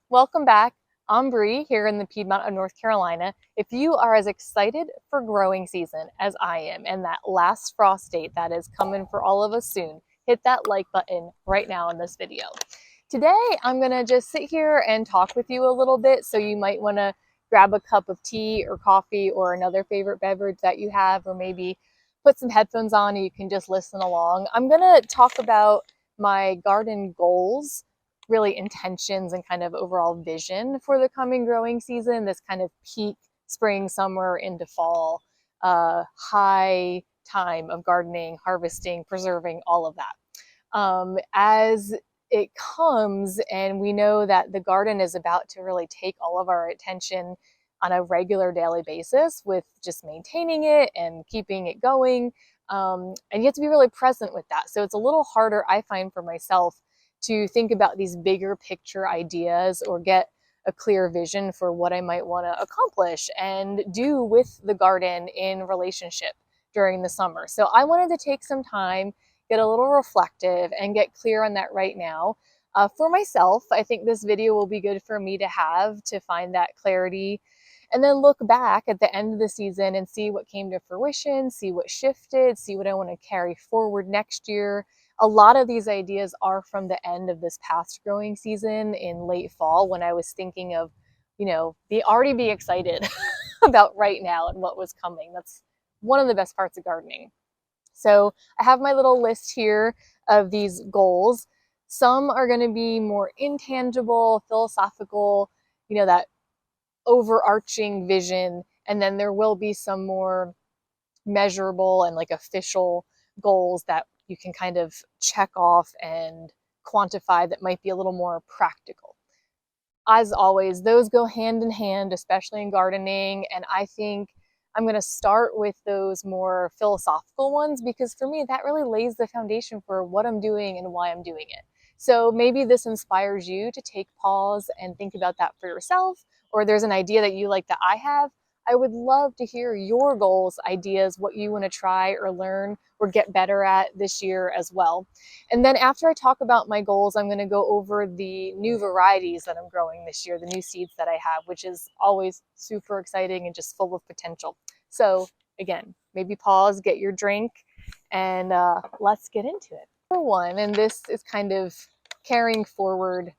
welcome back. I'm Bree here in the Piedmont of North Carolina. If you are as excited for growing season as I am and that last frost date that is coming for all of us soon, hit that like button right now in this video. Today, I'm gonna just sit here and talk with you a little bit, so you might wanna grab a cup of tea or coffee or another favorite beverage that you have, or maybe put some headphones on and you can just listen along. I'm gonna talk about my garden goals, really intentions and kind of overall vision for the coming growing season, this kind of peak spring, summer into fall, high time of gardening, harvesting, preserving, all of that. As it comes and we know that the garden is about to really take all of our attention on a regular daily basis with just maintaining it and keeping it going. And you have to be really present with that. So it's a little harder, I find, for myself to think about these bigger picture ideas or get a clear vision for what I might want to accomplish and do with the garden in relationship during the summer. So I wanted to take some time, get a little reflective, and get clear on that right now. For myself, I think this video will be good for me to have to find that clarity and then look back at the end of the season and see what came to fruition, see what shifted, see what I want to carry forward next year. A lot of these ideas are from the end of this past growing season in late fall, when I was thinking of, already be excited about right now and what was coming. That's one of the best parts of gardening. So I have my little list here of these goals. Some are going to be more intangible, philosophical, that overarching vision. And then there will be some more measurable and like official goals that you can kind of check off and quantify that might be a little more practical. As always, those go hand in hand, especially in gardening. And I think I'm going to start with those more philosophical ones because for me, that really lays the foundation for what I'm doing and why I'm doing it. So maybe this inspires you to take pause and think about that for yourself, or there's an idea that you like that I have. I would love to hear your goals, ideas, what you want to try or learn or get better at this year as well. And then after I talk about my goals, I'm going to go over the new varieties that I'm growing this year, the new seeds that I have, which is always super exciting and just full of potential. So again, maybe pause, get your drink, and let's get into it. Number one, and this is kind of carrying forward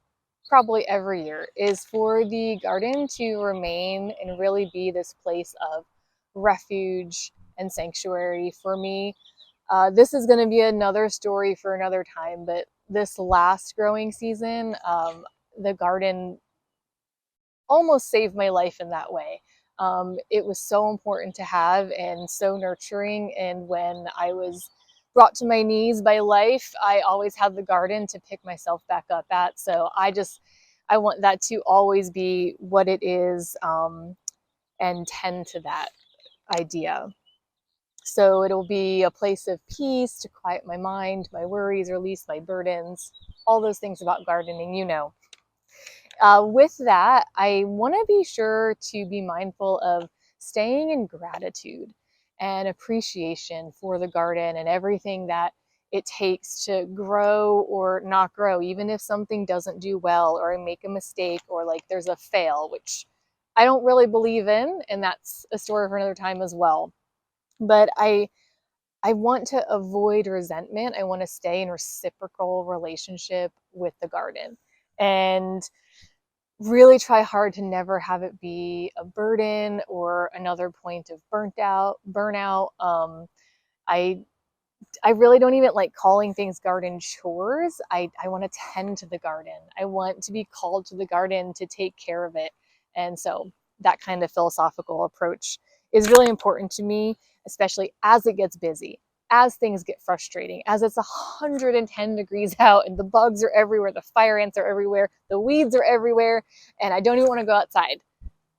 probably every year, is for the garden to remain and really be this place of refuge and sanctuary for me. This is going to be another story for another time, but this last growing season, the garden almost saved my life in that way. It was so important to have and so nurturing. And when I was brought to my knees by life, I always had the garden to pick myself back up at. So I want that to always be what it is, and tend to that idea. So it'll be a place of peace to quiet my mind, my worries, release my burdens, all those things about gardening, With that, I want to be sure to be mindful of staying in gratitude and appreciation for the garden and everything that it takes to grow or not grow, even if something doesn't do well or I make a mistake or like there's a fail, which I don't really believe in, and that's a story for another time as well. But I want to avoid resentment. I want to stay in reciprocal relationship with the garden and really try hard to never have it be a burden or another point of burnout. I really don't even like calling things garden chores. I want to tend to the garden. I want to be called to the garden to take care of it. And so that kind of philosophical approach is really important to me, especially as it gets busy, as things get frustrating, as it's 110 degrees out and the bugs are everywhere, the fire ants are everywhere, the weeds are everywhere, and I don't even want to go outside.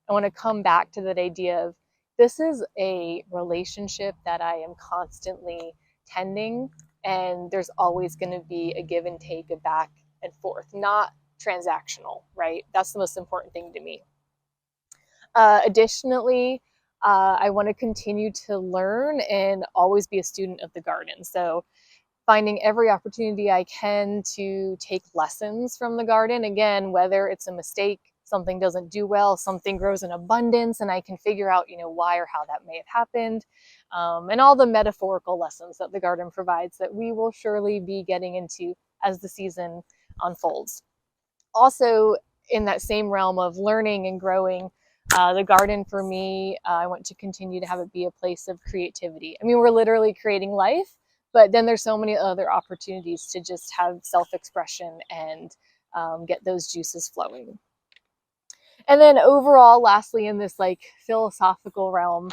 I want to come back to that idea of this is a relationship that I am constantly tending, and there's always going to be a give and take, a back and forth, not transactional, right? That's the most important thing to me. Additionally, I want to continue to learn and always be a student of the garden. So finding every opportunity I can to take lessons from the garden. Again, whether it's a mistake, something doesn't do well, something grows in abundance, and I can figure out, why or how that may have happened. And all the metaphorical lessons that the garden provides that we will surely be getting into as the season unfolds. Also, in that same realm of learning and growing, the garden for me, I want to continue to have it be a place of creativity. I mean, we're literally creating life, but then there's so many other opportunities to just have self-expression and get those juices flowing. And then overall, lastly, in this like philosophical realm,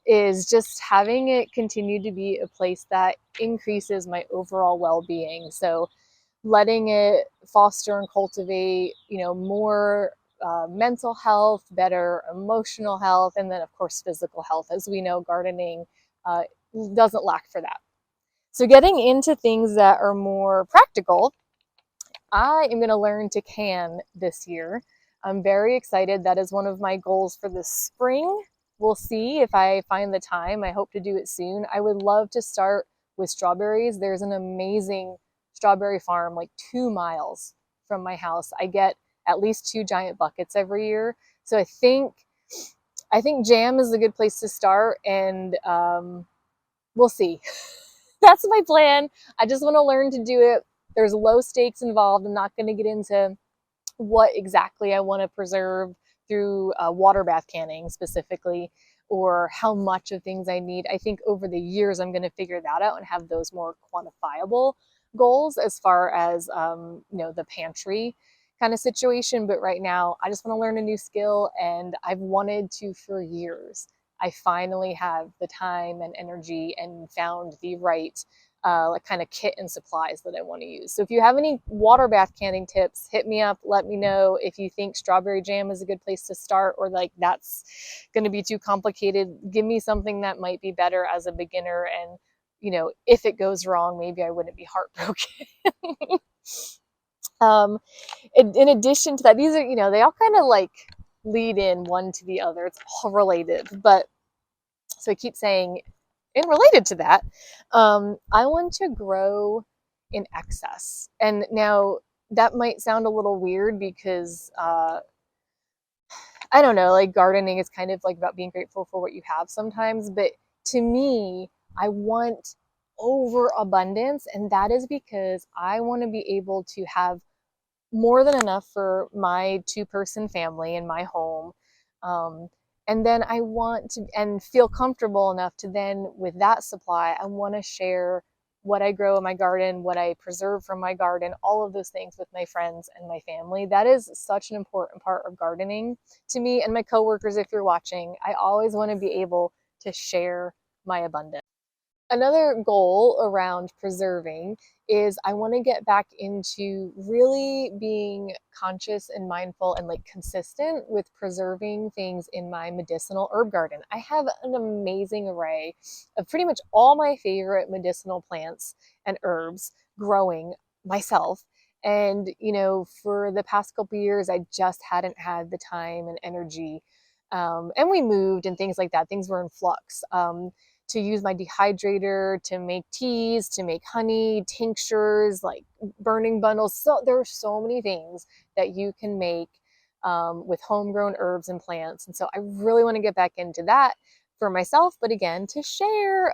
is just having it continue to be a place that increases my overall well-being. So letting it foster and cultivate, more mental health, better emotional health, and then of course physical health. As we know, gardening uh, doesn't lack for that. So getting into things that are more practical, I am going to learn to can this year. I'm very excited. That is one of my goals for the spring. We'll see if I find the time. I hope to do it soon. I would love to start with strawberries. There's an amazing strawberry farm like 2 miles from my house. I get at least 2 giant buckets every year. So I think jam is a good place to start, and we'll see. That's my plan. I just want to learn to do it. There's low stakes involved. I'm not going to get into what exactly I want to preserve through water bath canning specifically, or how much of things I need. I think over the years I'm going to figure that out and have those more quantifiable goals as far as the pantry kind of situation. But right now I just want to learn a new skill, and I've wanted to for years. I finally have the time and energy and found the right like kind of kit and supplies that I want to use. So if you have any water bath canning tips, hit me up. Let me know if you think strawberry jam is a good place to start, or like that's going to be too complicated. Give me something that might be better as a beginner. And, if it goes wrong, maybe I wouldn't be heartbroken. In addition to that, these are, they all kind of like lead in one to the other. It's all related. But so I keep saying, and related to that, I want to grow in excess. And now that might sound a little weird because I don't know, like gardening is kind of like about being grateful for what you have sometimes. But to me, I want overabundance. And that is because I want to be able to have more than enough for my 2-person family in my home. Um, and then I want to, and feel comfortable enough to then, with that supply, I want to share what I grow in my garden, what I preserve from my garden, all of those things with my friends and my family. That is such an important part of gardening to me and my coworkers. If you're watching, I always want to be able to share my abundance. Another goal around preserving is I want to get back into really being conscious and mindful and like consistent with preserving things in my medicinal herb garden. I have an amazing array of pretty much all my favorite medicinal plants and herbs growing myself. And, for the past couple of years, I just hadn't had the time and energy. And we moved and things like that. Things were in flux. To use my dehydrator, to make teas, to make honey, tinctures, like burning bundles. So there are so many things that you can make with homegrown herbs and plants. And so I really want to get back into that for myself, but again, to share.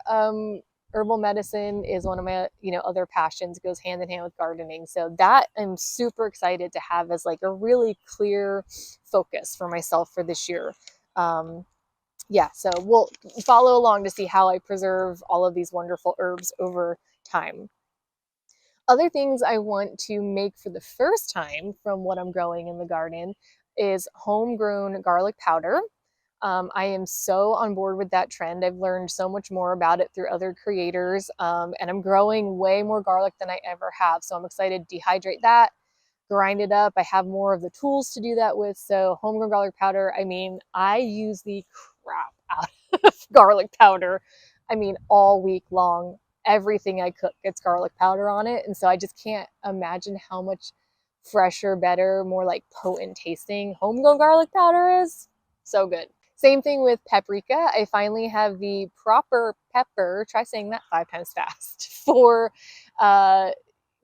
Herbal medicine is one of my, other passions. It goes hand in hand with gardening. So that I'm super excited to have as like a really clear focus for myself for this year. Yeah, so we'll follow along to see how I preserve all of these wonderful herbs over time. Other things I want to make for the first time from what I'm growing in the garden is homegrown garlic powder. I am so on board with that trend. I've learned so much more about it through other creators, and I'm growing way more garlic than I ever have. So I'm excited to dehydrate that, grind it up. I have more of the tools to do that with. So homegrown garlic powder, I mean, I use the crap out of garlic powder. I mean, all week long, everything I cook gets garlic powder on it. And so I just can't imagine how much fresher, better, more like potent tasting homegrown garlic powder is. So good. Same thing with paprika. I finally have the proper pepper, try saying that 5 times fast, for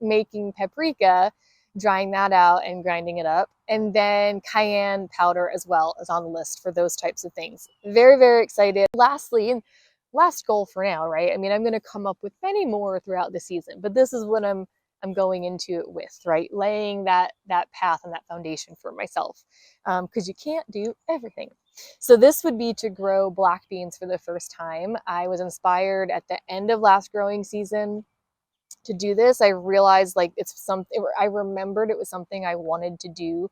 making paprika, drying that out and grinding it up. And then cayenne powder as well is on the list for those types of things. Very, very excited. Lastly, and last goal for now, right? I mean, I'm going to come up with many more throughout the season, but this is what I'm going into it with, right? Laying that path and that foundation for myself, because you can't do everything. So this would be to grow black beans for the first time. I was inspired at the end of last growing season to do this. I realized like it's something, I remembered it was something I wanted to do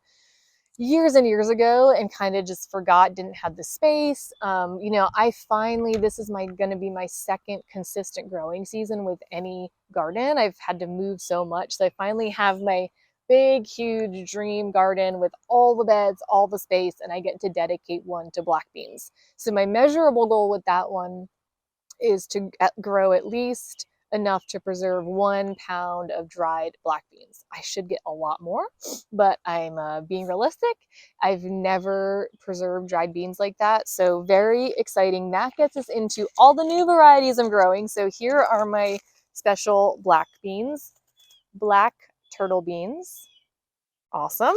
years and years ago and kind of just forgot, didn't have the space. I finally, this is going to be my second consistent growing season with any garden. I've had to move so much. So I finally have my big, huge dream garden with all the beds, all the space, and I get to dedicate one to black beans. So my measurable goal with that one is to grow at least enough to preserve 1 pound of dried black beans. I should get a lot more, but I'm being realistic. I've never preserved dried beans like that, so very exciting. That gets us into all the new varieties I'm growing. So here are my special black beans, black turtle beans. Awesome.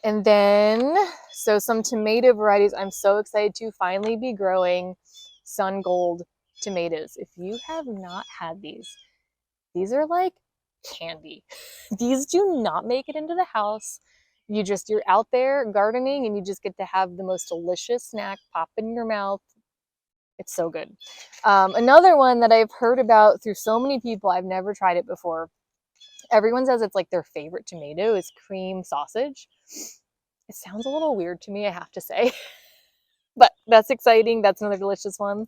And then, so some tomato varieties. I'm so excited to finally be growing sun gold tomatoes. If you have not had these are like candy. These do not make it into the house. You're out there gardening and you just get to have the most delicious snack pop in your mouth. It's so good. Another one that I've heard about through so many people, I've never tried it before. Everyone says it's like their favorite tomato is cream sausage. It sounds a little weird to me, I have to say. But that's exciting. That's another delicious one.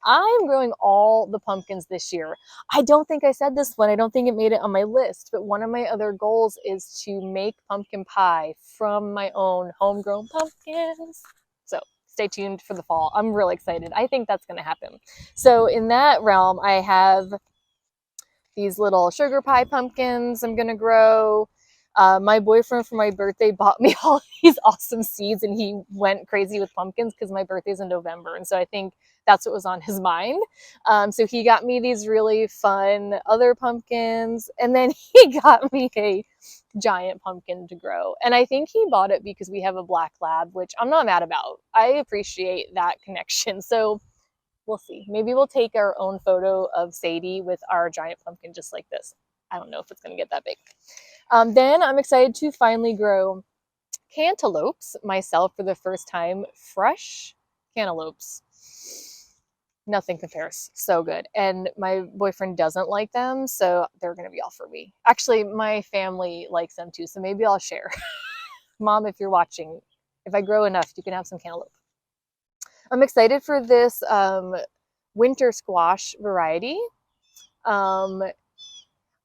I'm growing all the pumpkins this year. I don't think I said this one. I don't think it made it on my list, but one of my other goals is to make pumpkin pie from my own homegrown pumpkins. So stay tuned for the fall. I'm really excited. I think that's going to happen. So in that realm, I have these little sugar pie pumpkins I'm going to grow. My boyfriend for my birthday bought me all these awesome seeds and he went crazy with pumpkins because my birthday's in November. And so I think that's what was on his mind. So he got me these really fun other pumpkins and then he got me a giant pumpkin to grow. And I think he bought it because we have a black lab, which I'm not mad about. I appreciate that connection. So we'll see. Maybe we'll take our own photo of Sadie with our giant pumpkin just like this. I don't know if it's going to get that big. Then I'm excited to finally grow cantaloupes myself for the first time. Fresh cantaloupes. Nothing compares. So good. And my boyfriend doesn't like them, so they're going to be all for me. Actually, my family likes them too, so maybe I'll share. Mom, if you're watching, if I grow enough, you can have some cantaloupe. I'm excited for this winter squash variety.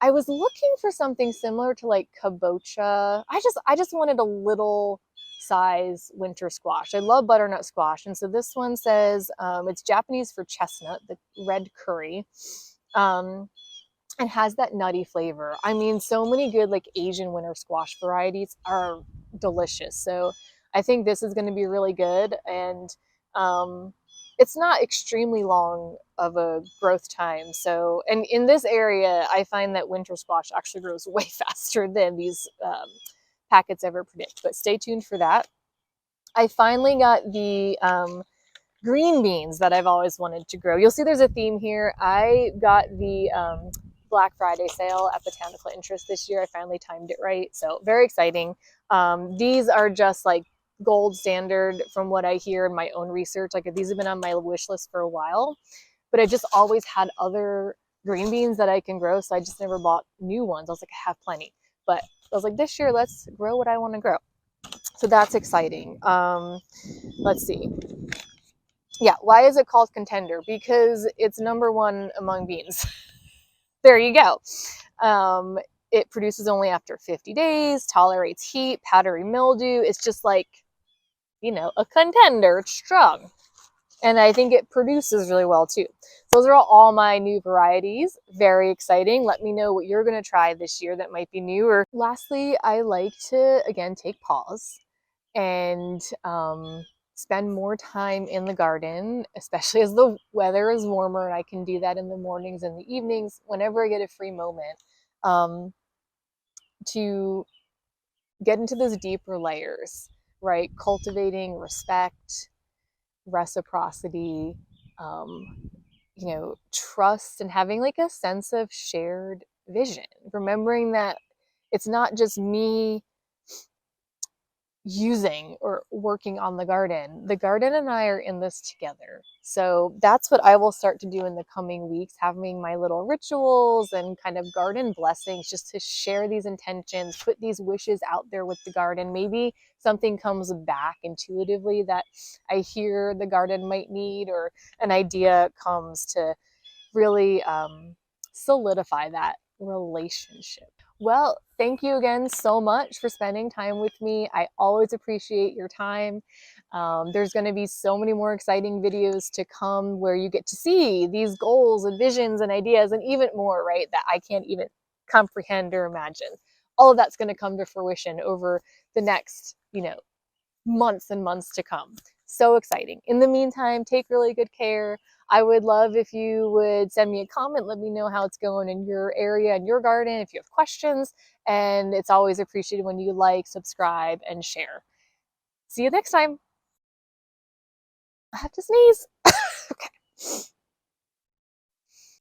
I was looking for something similar to like kabocha. I just wanted a little size winter squash. I love butternut squash. And so this one says it's Japanese for chestnut, the red curry. And has that nutty flavor. I mean, so many good like Asian winter squash varieties are delicious. So I think this is going to be really good. And it's not extremely long of a growth time. So, and in this area, I find that winter squash actually grows way faster than these packets ever predict. But stay tuned for that. I finally got the green beans that I've always wanted to grow. You'll see there's a theme here. I got the Black Friday sale at Botanical Interest this year. I finally timed it right. So very exciting. These are just like gold standard from what I hear in my own research. Like these have been on my wish list for a while, but I just always had other green beans that I can grow. So I just never bought new ones. I was like, I have plenty, but I was like, this year, let's grow what I want to grow. So that's exciting. Let's see. Yeah, why is it called contender? Because it's #1 among beans. There you go. It produces only after 50 days, tolerates heat, powdery mildew. It's just like, you know, a contender. It's strong. And I think it produces really well too. So those are all my new varieties. Very exciting. Let me know what you're going to try this year that might be new. Or lastly, I like to, again, take pause and spend more time in the garden, especially as the weather is warmer, and I can do that in the mornings and the evenings whenever I get a free moment, to get into those deeper layers, right? Cultivating respect, reciprocity, um, trust, and having like a sense of shared vision. Remembering that it's not just me using or working on the garden. The garden and I are in this together. So that's what I will start to do in the coming weeks, having my little rituals and kind of garden blessings, just to share these intentions, put these wishes out there with the garden. Maybe something comes back intuitively that I hear the garden might need, or an idea comes to really solidify that relationship. Well, thank you again so much for spending time with me. I always appreciate your time. There's going to be so many more exciting videos to come where you get to see these goals and visions and ideas, and even more, right, that I can't even comprehend or imagine. All of that's going to come to fruition over the next, months and months to come. So exciting. In the meantime, take really good care. I would love if you would send me a comment, let me know how it's going in your area and your garden, if you have questions. And it's always appreciated when you like, subscribe, and share. See you next time. I have to sneeze. Okay.